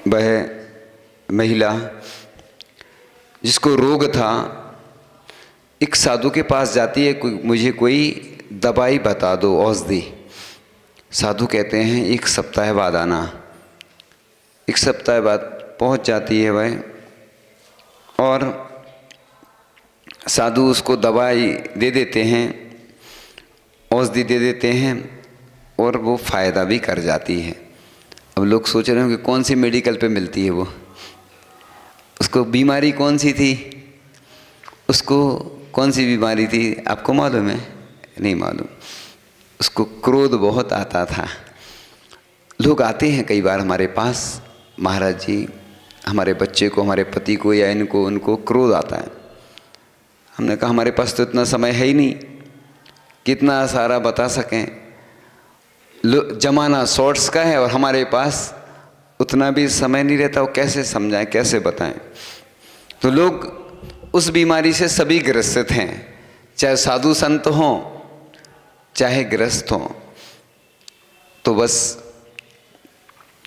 वह महिला जिसको रोग था एक साधु के पास जाती है, मुझे कोई दवाई बता दो, औषधि। साधु कहते हैं 1 सप्ताह बाद आना। 1 सप्ताह बाद पहुंच जाती है वह, और साधु उसको दवाई दे देते हैं, औषधि दे देते हैं, और वो फ़ायदा भी कर जाती है। अब लोग सोच रहे हो कि कौन सी मेडिकल पे मिलती है वो, उसको बीमारी कौन सी थी, उसको कौन सी बीमारी थी आपको मालूम है? नहीं मालूम। उसको क्रोध बहुत आता था। लोग आते हैं कई बार हमारे पास, महाराज जी हमारे बच्चे को, हमारे पति को या इनको उनको क्रोध आता है। हमने कहा हमारे पास तो इतना समय है ही नहीं, कितना सारा बता सकें। जमाना शॉर्ट्स का है और हमारे पास उतना भी समय नहीं रहता, वो कैसे समझाएं, कैसे बताएं। तो लोग उस बीमारी से सभी ग्रसित हैं, चाहे साधु संत हों चाहे गृहस्थ हों। तो बस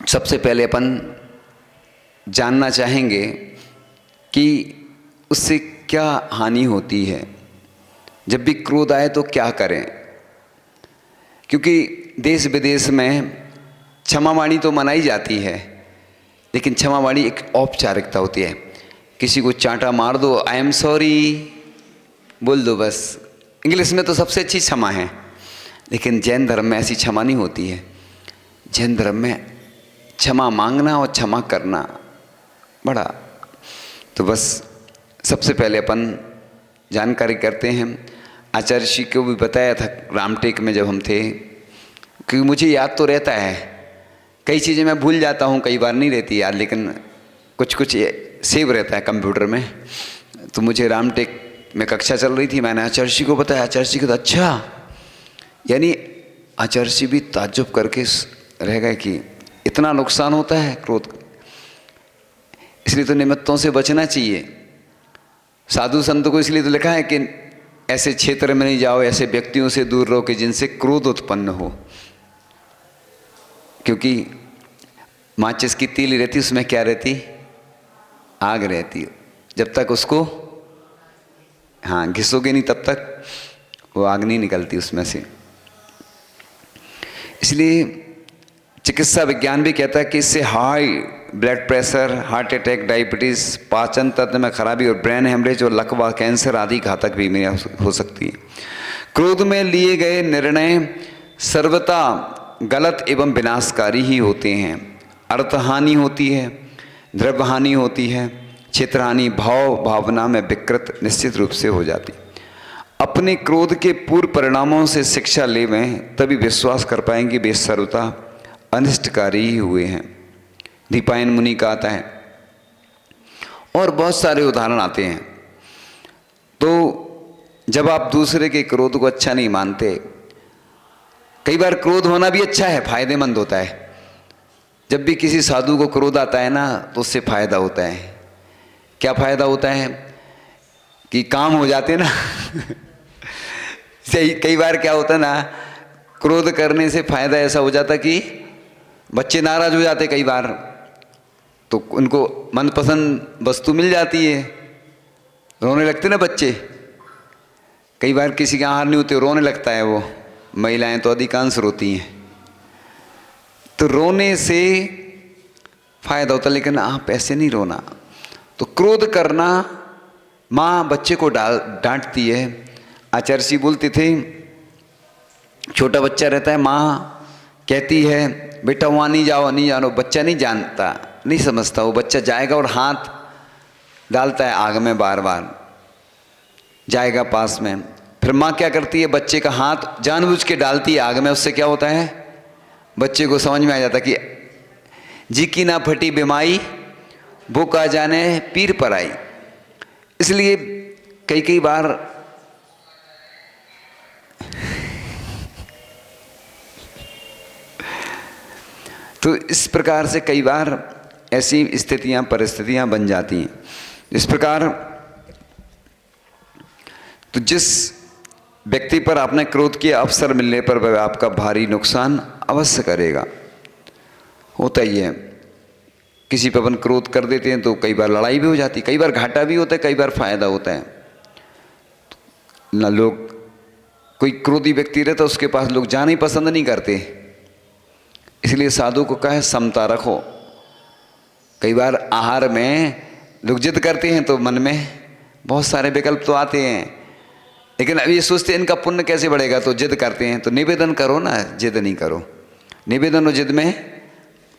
सबसे पहले अपन जानना चाहेंगे कि उससे क्या हानि होती है। जब भी क्रोध आए तो क्या करें, क्योंकि देश विदेश में क्षमावाणी तो मनाई जाती है, लेकिन क्षमावाणी एक औपचारिकता होती है। किसी को चांटा मार दो, आई एम सॉरी बोल दो बस। इंग्लिश में तो सबसे अच्छी क्षमा है, लेकिन जैन धर्म में ऐसी क्षमा नहीं होती है। जैन धर्म में क्षमा मांगना और क्षमा करना बड़ा, तो बस सबसे पहले अपन जानकारी करते हैं। आचार्य श्री को भी बताया था रामटेक में जब हम थे, क्योंकि मुझे याद तो रहता है, कई चीज़ें मैं भूल जाता हूँ, कई बार नहीं रहती याद, लेकिन कुछ कुछ सेव रहता है कंप्यूटर में। तो मुझे रामटेक में कक्षा चल रही थी, मैंने आचार्य श्री को बताया। आचार्य श्री को तो अच्छा, यानी आचार्य श्री भी ताज्जुब करके रह गए कि इतना नुकसान होता है क्रोध। इसलिए तो निमित्तों से बचना चाहिए। साधु संत को इसलिए तो लिखा है कि ऐसे क्षेत्र में नहीं जाओ, ऐसे व्यक्तियों से दूर रहो कि जिनसे क्रोध उत्पन्न हो, क्योंकि माचिस की तीली रहती, उसमें क्या रहती? आग रहती। जब तक उसको घिसोगे नहीं तब तक वो आग नहीं निकलती उसमें से। इसलिए चिकित्सा विज्ञान भी कहता है कि इससे high blood pressure, heart attack, diabetes, पाचन तंत्र में खराबी और ब्रेन हेमरेज और लकवा, कैंसर आदि घातक बीमारियां हो सकती हैं। क्रोध में लिए गए निर्णय सर्वथा गलत एवं विनाशकारी ही होते हैं। अर्थहानि होती है, द्रव्य हानि होती है, क्षेत्र हानि, भाव भावना में विकृत निश्चित रूप से हो जाती। अपने क्रोध के पूर्व परिणामों से शिक्षा लेवें, तभी विश्वास कर पाएंगे वे सर्वथा अनिष्टकारी ही हुए हैं। दीपायन मुनि का आता है, और बहुत सारे उदाहरण आते हैं। तो जब आप दूसरे के क्रोध को अच्छा नहीं मानते, कई बार क्रोध होना भी अच्छा है, फायदेमंद होता है। जब भी किसी साधु को क्रोध आता है ना, तो उससे फायदा होता है। क्या फायदा होता है? कि काम हो जाते ना कई बार क्या होता है ना, क्रोध करने से फायदा ऐसा हो जाता कि बच्चे नाराज हो जाते कई बार, तो उनको मनपसंद वस्तु मिल जाती है, रोने लगते ना बच्चे। कई बार किसी के आहार नहीं होते, रोने लगता है वो। महिलाएं तो अधिकांश रोती हैं, तो रोने से फायदा होता, लेकिन आप ऐसे नहीं रोना। तो क्रोध करना, माँ बच्चे को डांटती है। आचार्य जी बोलते थे, छोटा बच्चा रहता है, माँ कहती है बेटा वहाँ नहीं जाओ, नहीं जानो। बच्चा नहीं जानता, नहीं समझता, वो बच्चा जाएगा और हाथ डालता है आग में, बार बार जाएगा पास में। फिर माँ क्या करती है, बच्चे का हाथ जानबूझ के डालती है आग में। उससे क्या होता है, बच्चे को समझ में आ जाता कि जी की ना फटी बिमाई, भूख आ जाने पीर पर आई। इसलिए कई बार तो इस प्रकार से कई बार ऐसी स्थितियां, परिस्थितियां बन जाती हैं। इस प्रकार तो जिस व्यक्ति पर आपने क्रोध किया, अवसर मिलने पर वह आपका भारी नुकसान अवश्य करेगा। होता ही है, किसी पर अपन क्रोध कर देते हैं तो कई बार लड़ाई भी हो जाती, कई बार घाटा भी होता है, कई बार फायदा होता है ना। लोग, कोई क्रोधी व्यक्ति रहता है उसके पास लोग जाना ही पसंद नहीं करते, इसलिए साधु को कहे समता रखो। कई बार आहार में लोग जिद करते हैं तो मन में बहुत सारे विकल्प तो आते हैं, लेकिन अब ये सोचते हैं इनका पुण्य कैसे बढ़ेगा, तो जिद करते हैं। तो निवेदन करो ना, जिद नहीं करो। निवेदन और जिद में,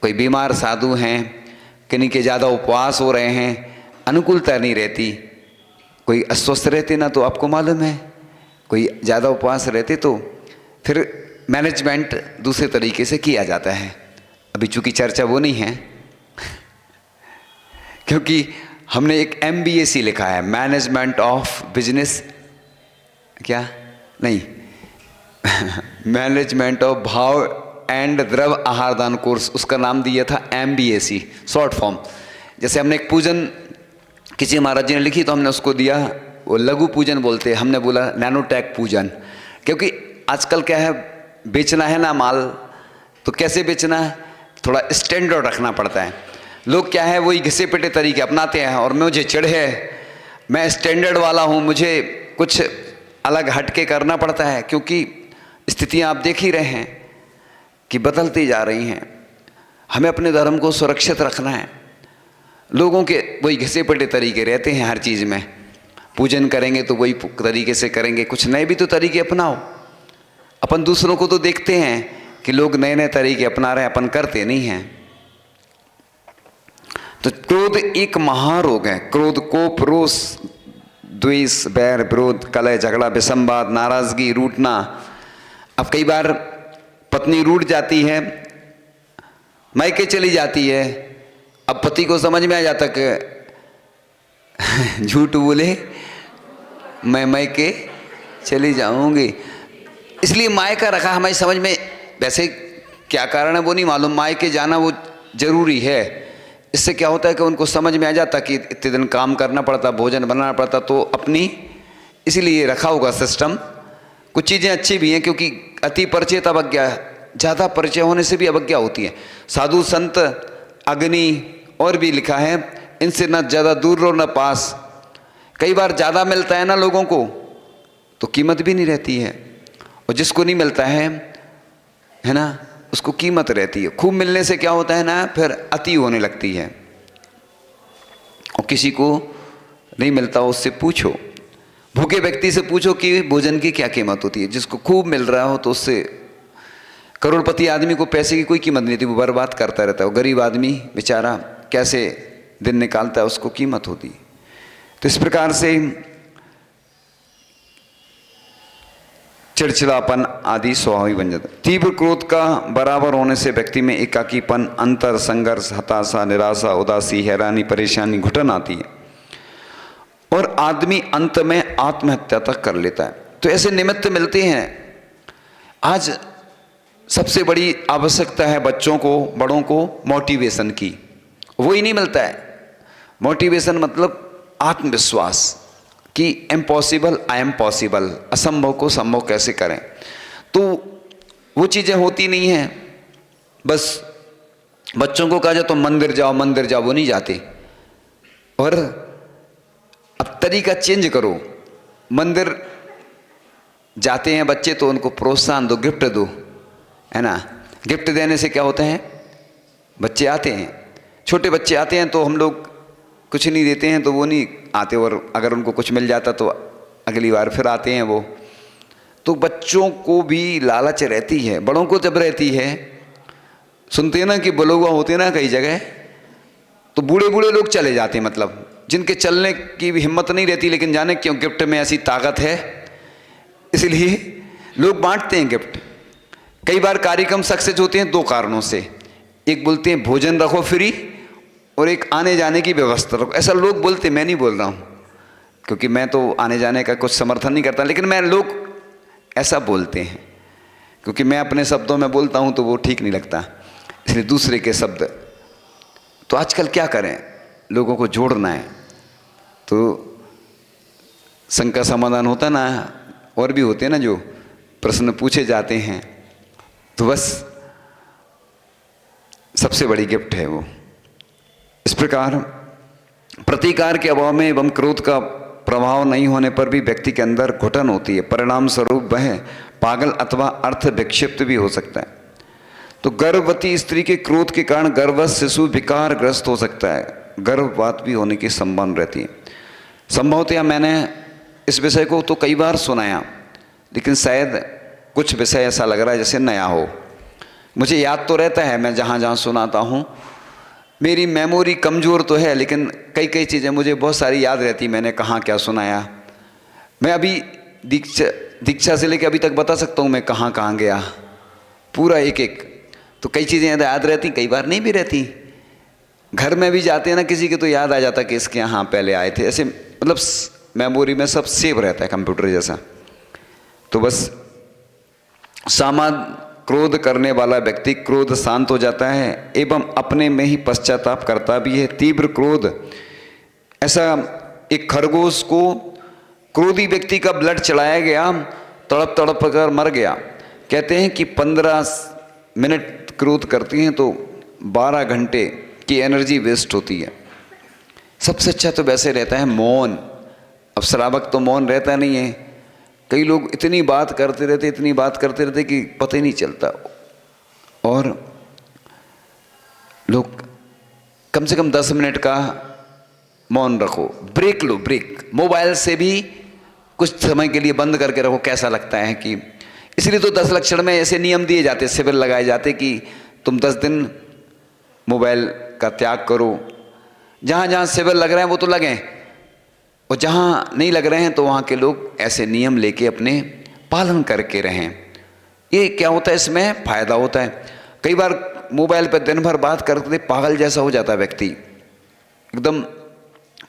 कोई बीमार साधु हैं, किन्हीं के ज़्यादा उपवास हो रहे हैं, अनुकूलता नहीं रहती, कोई अस्वस्थ रहते ना, तो आपको मालूम है कोई ज़्यादा उपवास रहते तो फिर मैनेजमेंट दूसरे तरीके से किया जाता है। अभी चूंकि चर्चा वो नहीं है क्योंकि हमने एक MBAC लिखा है, मैनेजमेंट ऑफ बिजनेस, क्या नहीं मैनेजमेंट ऑफ भाव एंड द्रव आहार दान कोर्स, उसका नाम दिया था MBAC, शॉर्ट फॉर्म। जैसे हमने एक पूजन किसी महाराज जी ने लिखी तो हमने उसको दिया, वो लघु पूजन बोलते, हमने बोला नैनोटेक पूजन। क्योंकि आजकल क्या है, बेचना है ना माल, तो कैसे बेचना है, थोड़ा स्टैंडर्ड रखना पड़ता है। लोग क्या है, वही घिसे पिटे तरीके अपनाते हैं, और मुझे चिढ़ है, मैं स्टैंडर्ड वाला हूँ, मुझे कुछ अलग हटके करना पड़ता है, क्योंकि स्थितियाँ आप देख ही रहे हैं कि बदलती जा रही हैं। हमें अपने धर्म को सुरक्षित रखना है। लोगों के वही घिसे पिटे तरीके रहते हैं हर चीज़ में, पूजन करेंगे तो वही तरीके से करेंगे, कुछ नए भी तो तरीके अपनाओ। अपन दूसरों को तो देखते हैं कि लोग नए नए तरीके अपना रहे हैं, अपन करते नहीं हैं। तो क्रोध एक महारोग है। क्रोध, कोप, रोष, द्वेष, बैर, विरोध, कलह, झगड़ा, विसंवाद, नाराजगी, रूठना। अब कई बार पत्नी रूठ जाती है, मायके चली जाती है, अब पति को समझ में आ जाता कि झूठ बोले मैं मायके चली जाऊंगी, इसलिए मायका रखा हमारी समझ में। वैसे क्या कारण है वो नहीं मालूम, मायके जाना वो जरूरी है। इससे क्या होता है कि उनको समझ में आ जाता कि इतने दिन काम करना पड़ता, भोजन बनाना पड़ता, तो अपनी इसीलिए रखा होगा सिस्टम। कुछ चीज़ें अच्छी भी हैं, क्योंकि अति परिचय तब अवज्ञा, ज़्यादा परिचय होने से भी अवज्ञा होती है। साधु संत अग्नि और भी लिखा है, इनसे न ज़्यादा दूर रहो न पास। कई बार ज़्यादा मिलता है ना लोगों को तो कीमत भी नहीं रहती है, और जिसको नहीं मिलता है ना, उसको कीमत रहती है। खूब मिलने से क्या होता है ना, फिर अति होने लगती है। और किसी को नहीं मिलता उससे पूछो, भूखे व्यक्ति से पूछो कि भोजन की क्या कीमत होती है। जिसको खूब मिल रहा हो तो उससे, करोड़पति आदमी को पैसे की कोई कीमत नहीं थी, वो बर्बाद करता रहता है। वो गरीब आदमी बेचारा कैसे दिन निकालता है, उसको कीमत होती है। तो इस प्रकार से चिड़चिड़ापन आदि स्वाभाविक बन जाता है। तीव्र क्रोध का बराबर होने से व्यक्ति में एकाकीपन, अंतर, संघर्ष, हताशा, निराशा, उदासी, हैरानी, परेशानी, घुटन आती है, और आदमी अंत में आत्महत्या तक कर लेता है। तो ऐसे निमित्त मिलते हैं। आज सबसे बड़ी आवश्यकता है बच्चों को, बड़ों को मोटिवेशन की, वो ही नहीं मिलता है। मोटिवेशन मतलब आत्मविश्वास कि इम्पॉसिबल आई एम पॉसिबल, असंभव को संभव कैसे करें। तो वो चीज़ें होती नहीं हैं। बस बच्चों को कहा जाए तो मंदिर जाओ मंदिर जाओ, वो नहीं जाते। और अब तरीका चेंज करो, मंदिर जाते हैं बच्चे तो उनको प्रोत्साहन दो, गिफ्ट दो, है ना। गिफ्ट देने से क्या होता है, बच्चे आते हैं, छोटे बच्चे आते हैं तो हम लोग कुछ नहीं देते हैं तो वो नहीं आते, और अगर उनको कुछ मिल जाता तो अगली बार फिर आते हैं वो। तो बच्चों को भी लालच रहती है, बड़ों को जब रहती है। सुनते हैं ना कि बलुआ होते हैं ना कई जगह, तो बूढ़े बूढ़े लोग चले जाते हैं, मतलब जिनके चलने की भी हिम्मत नहीं रहती, लेकिन जाने क्यों गिफ्ट में ऐसी ताकत है, इसलिए लोग बांटते हैं गिफ्ट। कई बार कार्यक्रम सक्सेस होते हैं दो कारणों से, एक बोलते हैं भोजन रखो फ्री, और एक आने जाने की व्यवस्था रखो। ऐसा लोग बोलते, मैं नहीं बोल रहा हूँ, क्योंकि मैं तो आने जाने का कुछ समर्थन नहीं करता, लेकिन मैं लोग ऐसा बोलते हैं, क्योंकि मैं अपने शब्दों में बोलता हूँ तो वो ठीक नहीं लगता, इसलिए दूसरे के शब्द। तो आजकल क्या करें, लोगों को जोड़ना है तो शंका समाधान होता ना, और भी होते हैं ना जो प्रश्न पूछे जाते हैं, तो बस सबसे बड़ी गिफ्ट है वो। इस प्रकार प्रतिकार के अभाव में एवं क्रोध का प्रभाव नहीं होने पर भी व्यक्ति के अंदर घुटन होती है। परिणाम स्वरूप वह पागल अथवा अर्थ विक्षिप्त भी हो सकता है। तो गर्भवती स्त्री के क्रोध के कारण गर्भस्थ शिशु विकार ग्रस्त हो सकता है, गर्भपात भी होने की संभावना रहती है। संभवतः मैंने इस विषय को तो कई बार सुनाया, लेकिन शायद कुछ विषय ऐसा लग रहा है जैसे नया हो। मुझे याद तो रहता है मैं जहाँ जहाँ सुनाता हूँ, मेरी मेमोरी कमज़ोर तो है, लेकिन कई कई चीज़ें मुझे बहुत सारी याद रहती, मैंने कहाँ क्या सुनाया। मैं अभी दीक्षा से लेकर अभी तक बता सकता हूँ मैं कहाँ कहाँ गया, पूरा एक एक। तो कई चीज़ें याद रहती, कई बार नहीं भी रहती। घर में भी जाते हैं ना किसी के, तो याद आ जाता कि इसके यहाँ पहले आए थे, ऐसे मतलब मेमोरी में सब सेव रहता है, कंप्यूटर जैसा। तो बस सामान्य क्रोध करने वाला व्यक्ति क्रोध शांत हो जाता है एवं अपने में ही पश्चाताप करता भी है। तीव्र क्रोध, ऐसा एक खरगोश को क्रोधी व्यक्ति का ब्लड चढ़ाया गया, तड़प तड़प कर मर गया। कहते हैं कि 15 मिनट क्रोध करती हैं तो 12 घंटे की एनर्जी वेस्ट होती है। सबसे अच्छा तो वैसे रहता है मौन। अब श्रावक तो मौन रहता नहीं है, कई लोग इतनी बात करते रहते कि पता ही नहीं चलता। और लोग कम से कम 10 मिनट का मौन रखो, ब्रेक लो, ब्रेक। मोबाइल से भी कुछ समय के लिए बंद करके रखो, कैसा लगता है कि इसलिए तो 10 लक्षण में ऐसे नियम दिए जाते, शिविर लगाए जाते कि तुम 10 दिन मोबाइल का त्याग करो। जहाँ जहाँ शिविर लग रहे हैं वो तो लगें, और जहाँ नहीं लग रहे हैं तो वहाँ के लोग ऐसे नियम लेके अपने पालन करके रहें। ये क्या होता है, इसमें फ़ायदा होता है। कई बार मोबाइल पर दिन भर बात करते पागल जैसा हो जाता है व्यक्ति, एकदम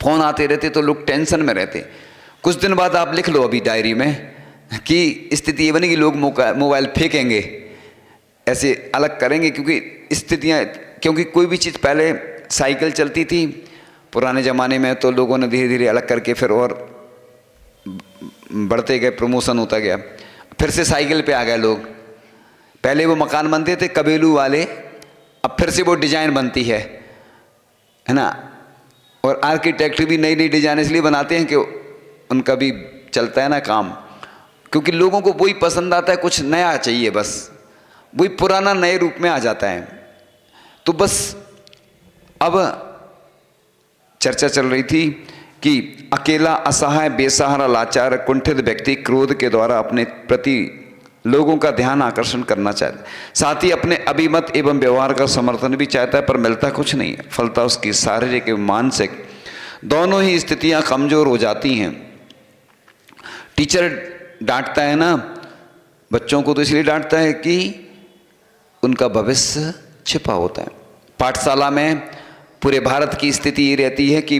फ़ोन आते रहते तो लोग टेंशन में रहते। कुछ दिन बाद आप लिख लो अभी डायरी में कि स्थिति ये बनेगी, लोग मोबाइल फेंकेंगे, ऐसे अलग करेंगे, क्योंकि स्थितियाँ, क्योंकि कोई भी चीज़ पहले साइकिल चलती थी पुराने ज़माने में, तो लोगों ने धीरे धीरे अलग करके फिर और बढ़ते गए, प्रमोशन होता गया, फिर से साइकिल पे आ गए लोग। पहले वो मकान बनते थे कबीलू वाले, अब फिर से वो डिज़ाइन बनती है ना। और आर्किटेक्ट भी नई नई डिज़ाइन इसलिए बनाते हैं कि उनका भी चलता है ना काम, क्योंकि लोगों को वही पसंद आता है, कुछ नया चाहिए, बस वही पुराना नए रूप में आ जाता है। तो बस अब चर्चा चल रही थी कि अकेला, असहाय, बेसहारा, लाचार, कुंठित व्यक्ति क्रोध के द्वारा अपने प्रति लोगों का ध्यान आकर्षण करना चाहता है, साथ ही अपने अभिमत एवं व्यवहार का समर्थन भी चाहता है, पर मिलता कुछ नहीं है। फलता उसकी शारीरिक एवं मानसिक दोनों ही स्थितियां कमजोर हो जाती हैं। टीचर डांटता है ना बच्चों को, तो इसलिए डांटता है कि उनका भविष्य छिपा होता है। पाठशाला में पूरे भारत की स्थिति ये रहती है कि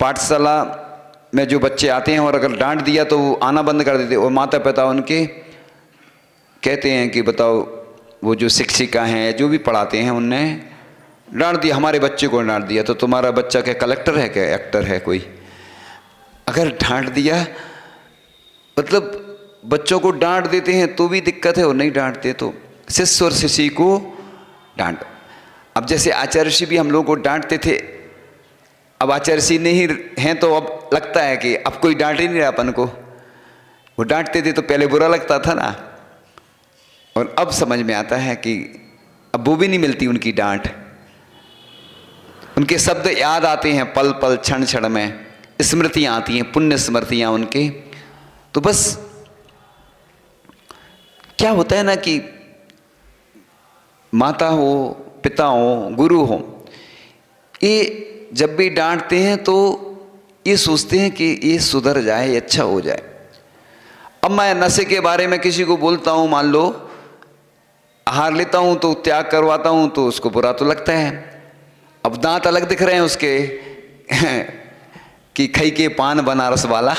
पाठशाला में जो बच्चे आते हैं और अगर डांट दिया तो वो आना बंद कर देते, और माता पिता उनके कहते हैं कि बताओ, वो जो शिक्षिका हैं जो भी पढ़ाते हैं उनने डांट दिया, हमारे बच्चे को डांट दिया, तो तुम्हारा बच्चा क्या कलेक्टर है, क्या एक्टर है कोई? अगर डांट दिया मतलब बच्चों को डांट देते हैं तो भी दिक्कत है, और नहीं डांटते तो शिष्य और शिष्य को डांट। अब जैसे आचार्य ऋषि भी हम लोगों को डांटते थे, अब आचार्य ऋषि नहीं हैं तो अब लगता है कि अब कोई डांट ही नहीं रहा अपन को। वो डांटते थे तो पहले बुरा लगता था ना, और अब समझ में आता है कि अब वो भी नहीं मिलती उनकी डांट। उनके शब्द याद आते हैं पल पल क्षण क्षण में, स्मृतियाँ आती हैं, पुण्य स्मृतियाँ उनके। तो बस क्या होता है ना कि माता हो, पिता हो, गुरु हो, ये जब भी डांटते हैं तो ये सोचते हैं कि ये सुधर जाए, ये अच्छा हो जाए। अब मैं नशे के बारे में किसी को बोलता हूँ, मान लो आहार लेता हूँ तो त्याग करवाता हूँ, तो उसको बुरा तो लगता है। अब दांत अलग दिख रहे हैं उसके कि खई के पान बनारस वाला,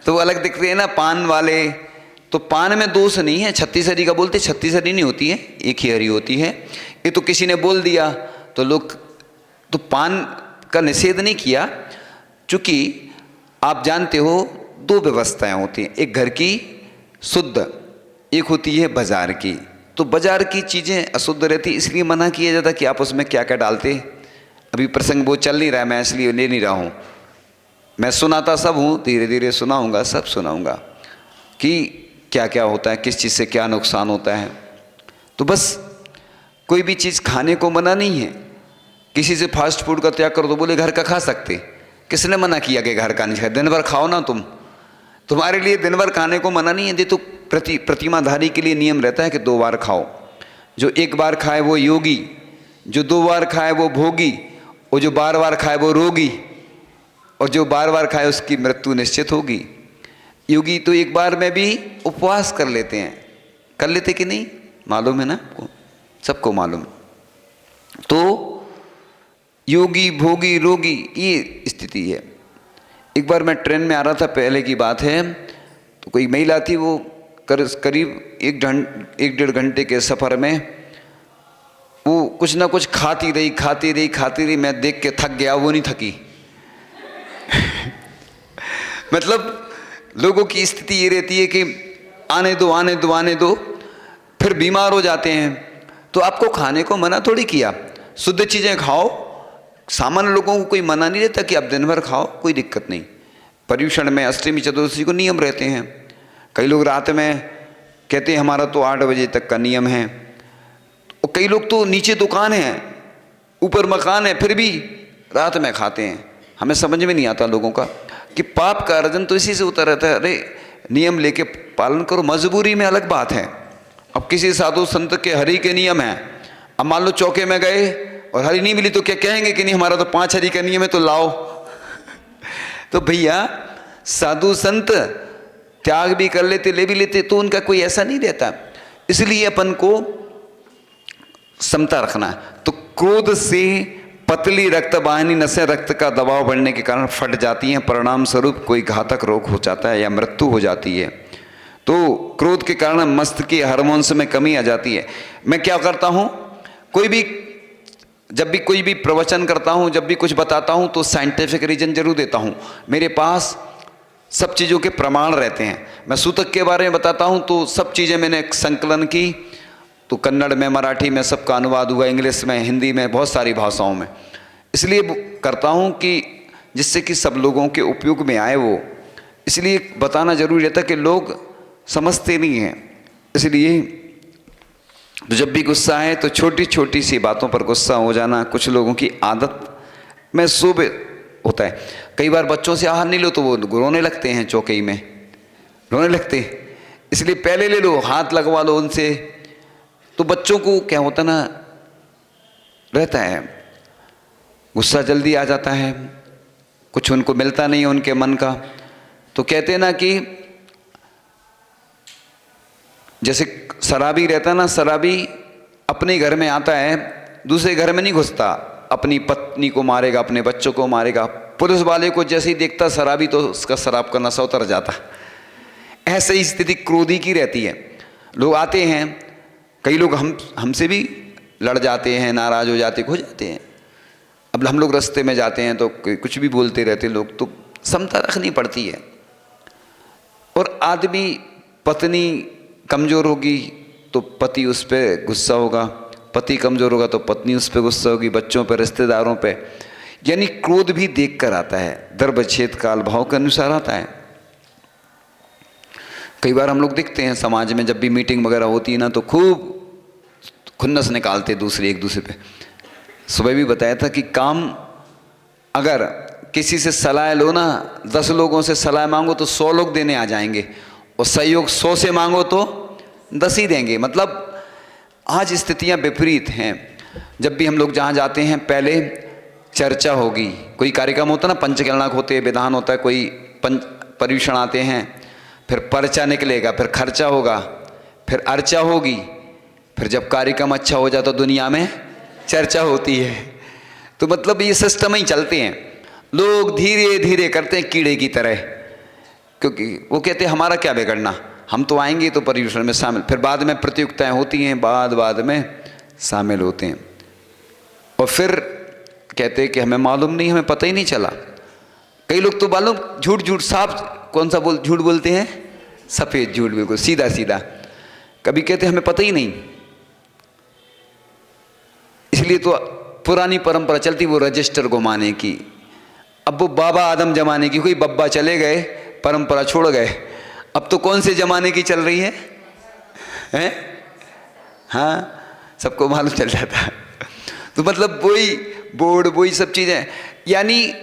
तो वो अलग दिख रहे हैं ना पान वाले। तो पान में दोष नहीं है, 36 हरी का बोलते, 36 हरी नहीं होती है, एक ही हरी होती है। ये तो किसी ने बोल दिया तो लोग, तो पान का निषेध नहीं किया, चूँकि आप जानते हो 2 व्यवस्थाएं होती हैं, एक घर की शुद्ध, एक होती है बाजार की। तो बाजार की चीज़ें अशुद्ध रहती, इसलिए मना किया जाता कि आप उसमें क्या क्या डालते अभी प्रसंग वो चल नहीं रहा है, मैं इसलिए ले नहीं रहा हूँ। मैं सुनाता सब हूँ, धीरे धीरे सुनाऊँगा, सब सुनाऊँगा कि क्या क्या होता है, किस चीज़ से क्या नुकसान होता है। तो बस कोई भी चीज़ खाने को मना नहीं है। किसी से फास्ट फूड का त्याग करो तो बोले घर का खा सकते, किसने मना किया कि घर का नहीं खाए? दिन भर खाओ ना तुम, तुम्हारे लिए दिन भर खाने को मना नहीं है। ये तो प्रतिमाधारी के लिए नियम रहता है कि 2 बार खाओ। जो 1 बार खाए वो योगी, जो 2 बार खाए वो भोगी, और जो बार बार खाए वो रोगी, और जो बार बार खाए उसकी मृत्यु निश्चित होगी। योगी तो 1 बार में भी उपवास कर लेते हैं, कर लेते कि नहीं, मालूम है ना आपको, सबको मालूम। तो योगी, भोगी, रोगी, ये स्थिति है। एक बार मैं ट्रेन में आ रहा था, पहले की बात है, तो कोई महिला थी, वो करीब 1-1.5 घंटे के सफ़र में वो कुछ ना कुछ खाती रही। मैं देख के थक गया, वो नहीं थकी। मतलब लोगों की स्थिति ये रहती है कि आने दो, फिर बीमार हो जाते हैं। तो आपको खाने को मना थोड़ी किया, शुद्ध चीज़ें खाओ। सामान्य लोगों को कोई मना नहीं रहता कि आप दिन भर खाओ, कोई दिक्कत नहीं। पर्युषण में अष्टमी चतुर्दशी को नियम रहते हैं। कई लोग रात में कहते हैं हमारा तो 8 बजे तक का नियम है, और कई लोग तो नीचे दुकान है, ऊपर मकान है, फिर भी रात में खाते हैं। हमें समझ में नहीं आता लोगों का कि पाप का अर्जन तो इसी से होता रहता है। अरे नियम लेके पालन करो, मजबूरी में अलग बात है। अब किसी साधु संत के हरि के नियम है, अब मान लो चौके में गए और हरी नहीं मिली तो क्या कहेंगे कि नहीं हमारा तो 5 हरी का नियम है, तो लाओ। तो भैया साधु संत त्याग भी कर लेते, ले भी लेते, तो उनका कोई ऐसा नहीं रहता। इसलिए अपन को समता रखना है। तो क्रोध से पतली रक्त वाहिनी नसें रक्त का दबाव बढ़ने के कारण फट जाती हैं, परिणाम स्वरूप कोई घातक रोग हो जाता है या मृत्यु हो जाती है। तो क्रोध के कारण मस्तिष्क हार्मोन्स में कमी आ जाती है। मैं क्या करता हूँ, जब भी कोई भी प्रवचन करता हूँ, जब भी कुछ बताता हूँ, तो साइंटिफिक रीजन जरूर देता हूँ। मेरे पास सब चीज़ों के प्रमाण रहते हैं। मैं सूतक के बारे में बताता हूँ तो सब चीज़ें मैंने संकलन की, तो कन्नड़ में, मराठी में सबका अनुवाद हुआ, इंग्लिश में, हिंदी में, बहुत सारी भाषाओं में। इसलिए करता हूँ कि जिससे कि सब लोगों के उपयोग में आए वो, इसलिए बताना जरूरी रहता कि लोग समझते नहीं हैं। इसलिए तो जब भी गुस्सा है तो छोटी छोटी सी बातों पर गुस्सा हो जाना कुछ लोगों की आदत में शुभ होता है। कई बार बच्चों से आहार नहीं लो तो वो रोने लगते हैं, चौकई में रोने लगते, इसलिए पहले ले लो, हाथ लगवा लो उनसे। तो बच्चों को क्या होता ना, रहता है गुस्सा जल्दी आ जाता है, कुछ उनको मिलता नहीं है उनके मन का। तो कहते हैं ना कि जैसे शराबी रहता ना, शराबी अपने घर में आता है, दूसरे घर में नहीं घुसता, अपनी पत्नी को मारेगा, अपने बच्चों को मारेगा। पुलिस वाले को जैसे ही देखता शराबी तो उसका शराब का नशा उतर जाता। ऐसे ही स्थिति क्रोधी की रहती है। लोग आते हैं, कई लोग हमसे भी लड़ जाते हैं, नाराज हो जाते, हो जाते हैं। अब हम लोग रास्ते में जाते हैं तो कुछ भी बोलते रहते लोग, तो समता रखनी पड़ती है। और आदमी, पत्नी कमज़ोर होगी तो पति उस पर गुस्सा होगा, पति कमज़ोर होगा तो पत्नी उस पर गुस्सा होगी, बच्चों पर, रिश्तेदारों पे। यानी क्रोध भी देख कर आता है, दर्भ छेद काल भाव के अनुसार आता है। कई बार हम लोग देखते हैं समाज में, जब भी मीटिंग वगैरह होती है ना, तो खूब खुन्नस निकालते दूसरे एक दूसरे पे। सुबह भी बताया था कि काम अगर किसी से सलाह लो ना, 10 लोगों से सलाह मांगो तो 100 लोग देने आ जाएंगे, और सहयोग 100 से मांगो तो 10 ही देंगे। मतलब आज स्थितियां विपरीत हैं। जब भी हम लोग जहाँ जाते हैं पहले चर्चा होगी, कोई कार्यक्रम होता है ना, पंचकल्याणक होते हैं, विधान होता है, कोई पर्युषण आते हैं, फिर पर्चा निकलेगा, फिर खर्चा होगा, फिर अर्चा होगी, फिर जब कार्यक्रम अच्छा हो जाता तो दुनिया में चर्चा होती है। तो मतलब ये सिस्टम ही चलते हैं। लोग धीरे धीरे करते हैं कीड़े की तरह, क्योंकि वो कहते हैं हमारा क्या बिगड़ना, हम तो आएंगे तो पर्युषण में शामिल। फिर बाद में प्रतियोगिताएं होती हैं, बाद में शामिल होते हैं, और फिर कहते हैं कि हमें मालूम नहीं, हमें पता ही नहीं चला। कई लोग तो मालूम झूठ साफ कौन सा झूठ बोलते हैं, सफ़ेद झूठ, बिल्कुल सीधा सीधा। कभी कहते हमें पता ही नहीं। इसलिए तो पुरानी परंपरा चलती वो रजिस्टर घुमाने की। अब वो बाबा आदम जमाने की, कोई बब्बा चले गए, परंपरा छोड़ गए। अब तो कौन से जमाने की चल रही है, हैं? हाँ, सबको मालूम चल जाता है। तो मतलब वही बोर्ड, वही सब चीज़ें, यानी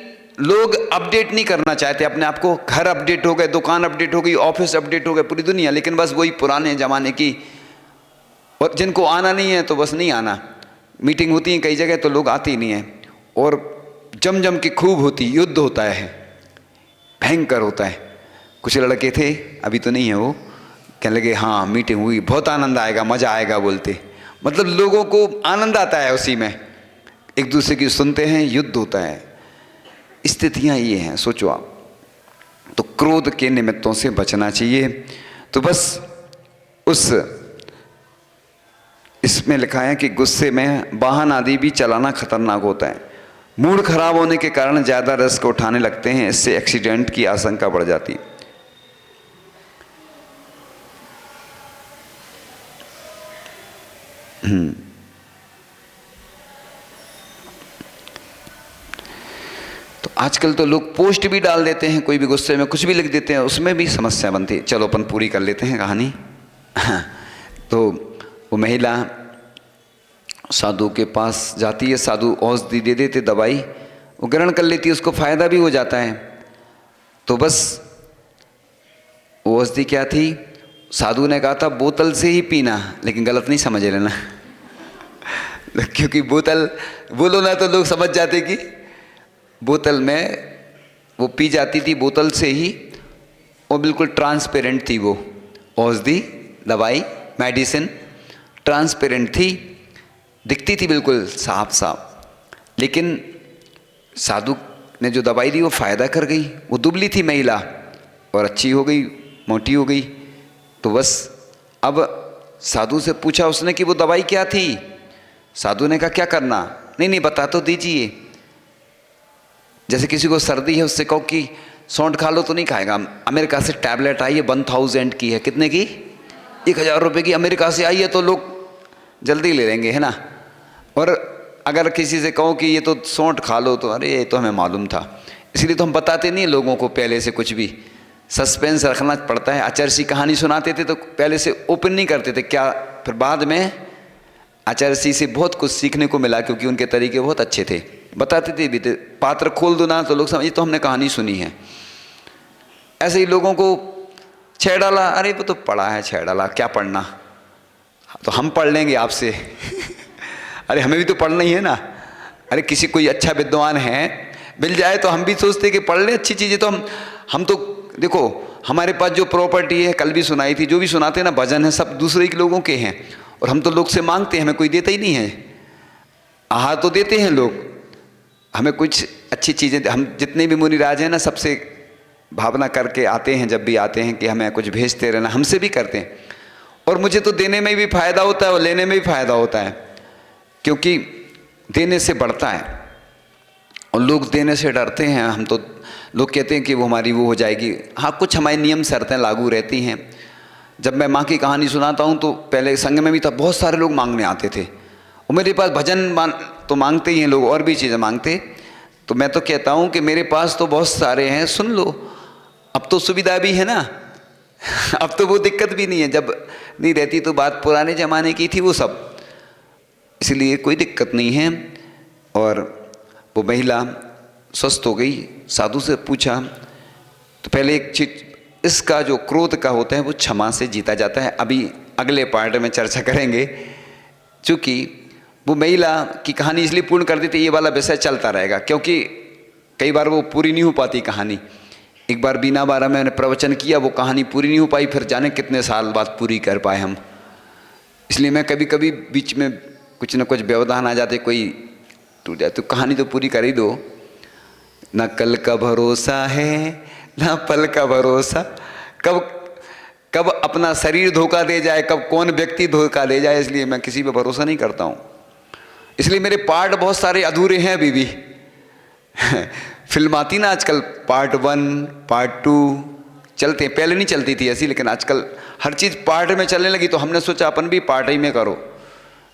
लोग अपडेट नहीं करना चाहते अपने आप को। घर अपडेट हो गए, दुकान अपडेट हो गई, ऑफिस अपडेट हो गए, पूरी दुनिया, लेकिन बस वही पुराने ज़माने की। और जिनको आना नहीं है तो बस नहीं आना। मीटिंग होती है कई जगह तो लोग आते ही नहीं हैं, और जम जम के खूब होती, युद्ध होता है, भयंकर होता है। कुछ लड़के थे, अभी तो नहीं है वो, कहने लगे हाँ मीटिंग हुई, बहुत आनंद आएगा, मज़ा आएगा बोलते। मतलब लोगों को आनंद आता है उसी में, एक दूसरे की सुनते हैं, युद्ध होता है। स्थितियाँ ये हैं, सोचो आप। तो क्रोध के निमित्तों से बचना चाहिए। तो बस उस इसमें लिखा है कि गुस्से में वाहन आदि भी चलाना खतरनाक होता है। मूड खराब होने के कारण ज़्यादा रिस्क उठाने लगते हैं, इससे एक्सीडेंट की आशंका बढ़ जाती है। तो आजकल तो लोग पोस्ट भी डाल देते हैं, कोई भी गुस्से में कुछ भी लिख देते हैं, उसमें भी समस्या बनती है। चलो अपन पूरी कर लेते हैं कहानी। तो वो महिला साधु के पास जाती है, साधु औषधि दे देते, दवाई वो ग्रहण कर लेती है, उसको फायदा भी हो जाता है। तो बस वो औषधि क्या थी, साधु ने कहा था बोतल से ही पीना, लेकिन गलत नहीं समझ लेना। क्योंकि बोतल बोलो ना तो लोग समझ जाते कि बोतल में वो पी जाती थी, बोतल से ही, और बिल्कुल ट्रांसपेरेंट थी वो औषधि, दवाई, मेडिसिन ट्रांसपेरेंट थी, दिखती थी बिल्कुल साफ साफ। लेकिन साधु ने जो दवाई दी वो फ़ायदा कर गई। वो दुबली थी महिला और अच्छी हो गई, मोटी हो गई। तो बस अब साधु से पूछा उसने कि वो दवाई क्या थी। साधु ने कहा क्या करना, नहीं नहीं बता तो दीजिए। जैसे किसी को सर्दी है, उससे कहो कि सौंठ खा लो तो नहीं खाएगा। अमेरिका से टैबलेट आई है, 1000 की है, कितने की, 1000 रुपये की, अमेरिका से आई है, तो लोग जल्दी ले लेंगे, है ना। और अगर किसी से कहो कि ये तो सौंठ खा लो, तो अरे ये तो हमें मालूम था। इसलिए तो हम बताते नहीं लोगों को पहले से, कुछ भी सस्पेंस रखना पड़ता है। आचार्य कहानी सुनाते थे तो पहले से ओपन नहीं करते थे क्या। फिर बाद में आचार्य से बहुत कुछ सीखने को मिला, क्योंकि उनके तरीके बहुत अच्छे थे, बताते थे भी थे। पात्र खोल दो ना तो लोग समझे तो हमने कहानी सुनी है। ऐसे ही लोगों को छह डाला, अरे वो तो पढ़ा है, छह डाला क्या पढ़ना, तो हम पढ़ लेंगे आपसे। अरे हमें भी तो पढ़ना ही है ना। अरे किसी कोई अच्छा विद्वान है मिल जाए तो हम भी सोचते कि पढ़ ले अच्छी चीज़ें। तो हम तो देखो हमारे पास जो प्रॉपर्टी है, कल भी सुनाई थी, जो भी सुनाते हैं ना भजन है, सब दूसरे के लोगों के हैं, और हम तो लोग से मांगते हैं, हमें कोई देता ही नहीं है। आहार तो देते हैं लोग, हमें कुछ अच्छी चीज़ें, हम जितने भी मुनिराज हैं ना, सबसे भावना करके आते हैं, जब भी आते हैं कि हमें कुछ भेजते रहना, हमसे भी करते हैं। और मुझे तो देने में भी फ़ायदा होता है और लेने में भी फ़ायदा होता है, क्योंकि देने से बढ़ता है और लोग देने से डरते हैं। हम तो लोग कहते हैं कि वो हमारी वो हो जाएगी। हाँ, कुछ हमारे नियम शर्तें लागू रहती हैं। जब मैं माँ की कहानी सुनाता हूँ तो पहले संग में भी था, बहुत सारे लोग मांगने आते थे, और मेरे पास भजन तो मांगते ही हैं लोग, और भी चीज़ें मांगते। तो मैं तो कहता हूँ कि मेरे पास तो बहुत सारे हैं, सुन लो, अब तो सुविधा भी है ना। अब तो वो दिक्कत भी नहीं है, जब नहीं रहती तो बात पुराने ज़माने की थी वो सब, इसलिए कोई दिक्कत नहीं है। और वो महिला स्वस्थ हो गई। साधु से पूछा तो पहले एक चीज, इसका जो क्रोध का होता है वो क्षमा से जीता जाता है। अभी अगले पार्ट में चर्चा करेंगे, चूँकि वो महिला की कहानी इसलिए पूर्ण कर देती, ये वाला विषय चलता रहेगा, क्योंकि कई बार वो पूरी नहीं हो पाती कहानी। एक बार बीना बारा में मैंने प्रवचन किया, वो कहानी पूरी नहीं हो पाई, फिर जाने कितने साल बाद पूरी कर पाए हम। इसलिए मैं कभी कभी बीच में कुछ न कुछ व्यवधान आ जाते, कोई टूट जाए, तो कहानी तो पूरी कर ही दो। न कल का भरोसा है न पल का भरोसा, कब अपना शरीर धोखा दे जाए, कब कौन व्यक्ति धोखा दे जाए, इसलिए मैं किसी पे भरोसा नहीं करता हूँ। इसलिए मेरे पार्ट बहुत सारे अधूरे हैं अभी भी। फिल्म आती ना आजकल, पार्ट 1 पार्ट 2 चलते हैं, पहले नहीं चलती थी ऐसी, लेकिन आजकल हर चीज़ पार्ट में चलने लगी, तो हमने सोचा अपन भी पार्ट ही में करो,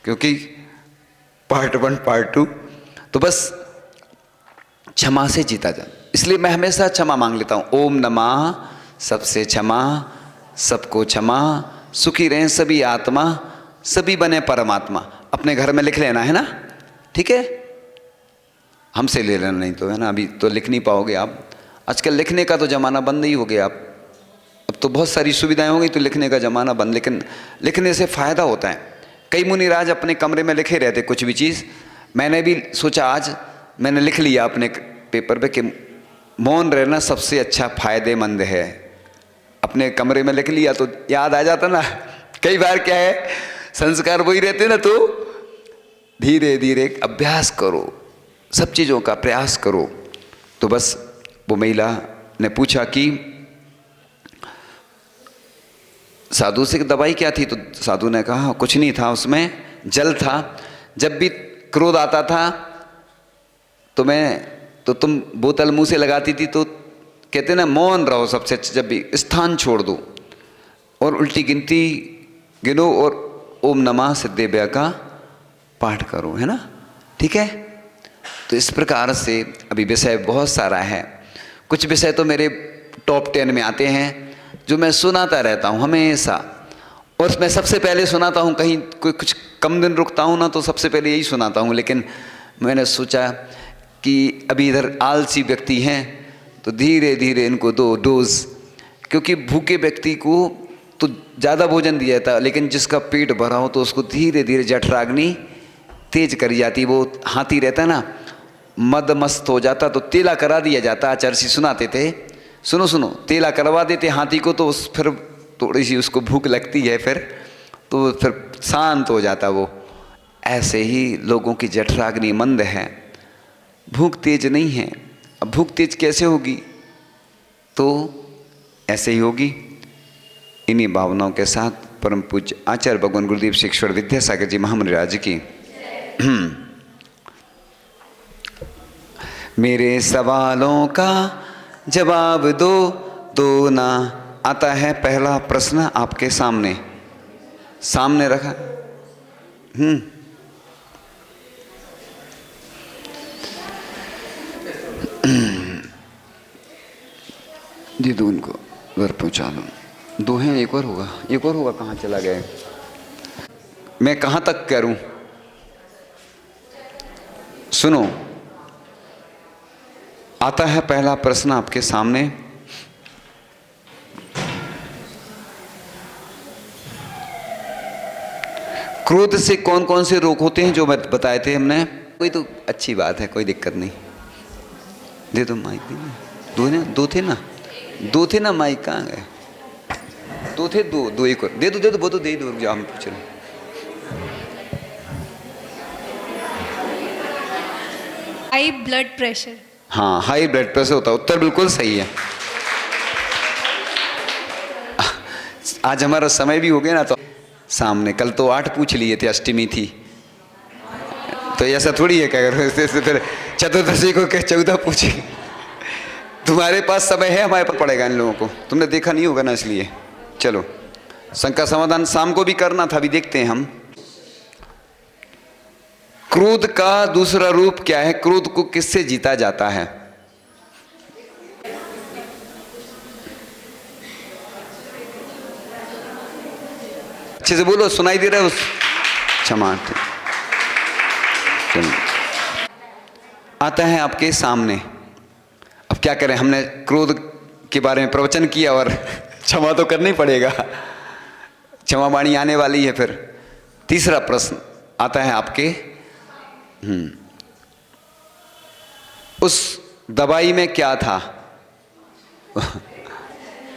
क्योंकि पार्ट 1 पार्ट 2 तो बस क्षमा से जीता जा। इसलिए मैं हमेशा क्षमा मांग लेता हूँ। ओम नमः, सबसे क्षमा, सबको क्षमा, सुखी रहें सभी आत्मा, सभी बने परमात्मा। अपने घर में लिख लेना है ना, ठीक है? हमसे ले लेना, नहीं तो है ना, अभी तो लिख नहीं पाओगे आप। आजकल लिखने का तो ज़माना बंद ही हो गया। अब तो बहुत सारी सुविधाएं हो गई तो लिखने का ज़माना बंद, लेकिन लिखने से फ़ायदा होता है। कई मुनिराज अपने कमरे में लिखे रहते कुछ भी चीज़। मैंने भी सोचा आज मैंने लिख लिया अपने पेपर पे कि मौन रहना सबसे अच्छा फ़ायदेमंद है। अपने कमरे में लिख लिया तो याद आ जाता ना। कई बार क्या है, संस्कार वही रहते ना, तो धीरे धीरे अभ्यास करो, सब चीज़ों का प्रयास करो। तो बस वो महिला ने पूछा कि साधु से दवाई क्या थी? तो साधु ने कहा कुछ नहीं था, उसमें जल था। जब भी क्रोध आता था तो तुम बोतल मुंह से लगाती थी, तो कहते ना मौन रहो सबसे अच्छा, जब भी स्थान छोड़ दो और उल्टी गिनती गिनो और ओम नमः सिद्धेभ्य का पाठ करो, है ना? ठीक है। तो इस प्रकार से अभी विषय बहुत सारा है। कुछ विषय तो मेरे टॉप 10 में आते हैं जो मैं सुनाता रहता हूँ हमेशा, और मैं सबसे पहले सुनाता हूँ। कहीं कोई कुछ कम दिन रुकता हूँ ना, तो सबसे पहले यही सुनाता हूँ। लेकिन मैंने सोचा कि अभी इधर आलसी व्यक्ति हैं तो धीरे धीरे इनको दो डोज, क्योंकि भूखे व्यक्ति को तो ज़्यादा भोजन दिया जाता है, लेकिन जिसका पेट भरा हो तो उसको धीरे धीरे जठराग्नि तेज करी जाती। वो हाथी रहता है ना, मद मस्त हो जाता तो तेला करा दिया जाता। आचार्य जी सुनाते थे, सुनो सुनो, तेला करवा देते हाथी को, तो फिर थोड़ी सी उसको भूख लगती है, तो फिर शांत हो जाता वो। ऐसे ही लोगों की जठराग्नि मंद है, भूख तेज नहीं है। अब भूख तेज कैसे होगी? तो ऐसे ही होगी। इन्हीं भावनाओं के साथ परम पूज्य आचार्य भगवान गुरुदेव ईश्वर विद्यासागर जी महामनिराज की मेरे सवालों का जवाब दो ना। आता है पहला प्रश्न आपके सामने रखा। दे दो उनको, घर पहुंचा दो। 2 हैं, एक और होगा, कहाँ चला गया? मैं कहाँ तक करूं? सुनो, आता है पहला प्रश्न आपके सामने। क्रोध से कौन कौन से रोग होते हैं जो बताए थे हमने? कोई तो अच्छी बात है, कोई दिक्कत नहीं। दे दो माइक। दो थे ना माइक, कहाँ गए? 2 थे, 2 एक और दे दो वो तो दे दो। रुक जाओ, हम पूछ रहे। High blood pressure. हाँ, हाई ब्लड प्रेशर होता है। उत्तर बिल्कुल सही है। आज हमारा समय भी हो गया ना, तो सामने कल तो 8 पूछ लिए थे, अष्टमी थी, तो ऐसा थोड़ी है क्या फिर चतुर्दशी को क्या 14 पूछे? तुम्हारे पास समय है, हमारे पास पड़ेगा इन लोगों को। तुमने देखा नहीं होगा ना, इसलिए चलो शंका समाधान शाम को भी करना था, अभी देखते हैं हम। क्रोध का दूसरा रूप क्या है? क्रोध को किससे जीता जाता है? अच्छे से बोलो, सुनाई दे रहा है? क्षमा। आता है आपके सामने। अब क्या करें, हमने क्रोध के बारे में प्रवचन किया और क्षमा तो करना ही पड़ेगा, क्षमा वाणी आने वाली है। फिर तीसरा प्रश्न आता है आपके। उस दवाई में क्या था?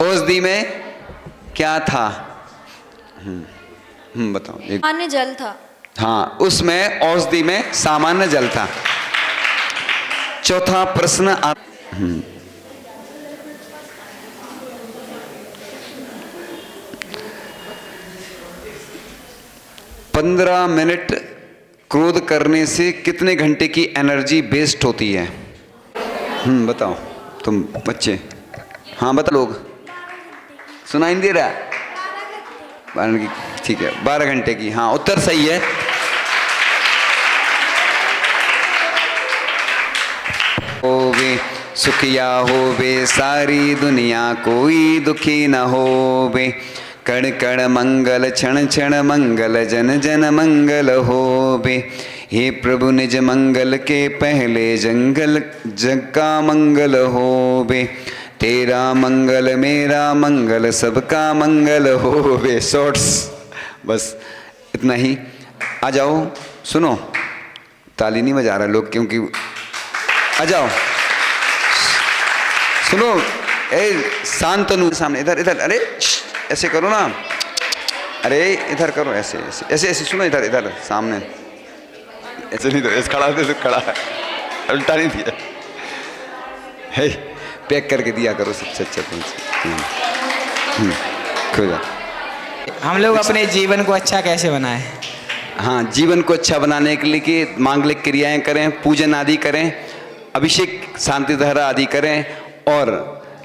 औषधि में क्या था? बताओ। सामान्य जल था। हाँ, उसमें औषधि में सामान्य जल था। चौथा प्रश्न 15 मिनट क्रोध करने से कितने घंटे की एनर्जी वेस्ट होती है? बताओ तुम बच्चे। हाँ बता, लोग सुनाई नहीं दे रहा? 12 की, ठीक है, 12 घंटे की। हाँ, उत्तर सही है। सुखिया होवे सारी दुनिया कोई दुखी न होवे। कण कण मंगल क्षण क्षण मंगल जन जन मंगल होवे। हे प्रभु निज मंगल के पहले जंगल जग का मंगल होवे। तेरा मंगल मेरा मंगल सबका मंगल होवे। शॉर्ट्स बस इतना ही। आ जाओ, सुनो, ताली नहीं बजा रहा लोग क्योंकि आ जाओ सुनो। शांतनु सामने, इधर इधर, अरे ऐसे करो ना, अरे इधर करो, ऐसे ऐसे ऐसे ऐसे, सुनो इधर इधर सामने, ऐसे नहीं, तो ऐसे खड़ा तो खड़ा है, उल्टा नहीं दिया है, पैक करके दिया करो सबसे अच्छा तुमसे। हम लोग अपने जीवन को अच्छा कैसे बनाएं? हाँ, जीवन को अच्छा बनाने के लिए कि मांगलिक क्रियाएं करें, पूजन आदि करें, अभिषेक शांति धारा आदि करें और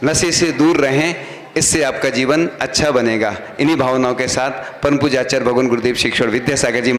नशे से दूर रहें। इससे आपका जीवन अच्छा बनेगा। इन्हीं भावनाओं के साथ परम पूज्य आचार्य भगवान गुरुदेव श्री ईश्वर विद्यासागर जी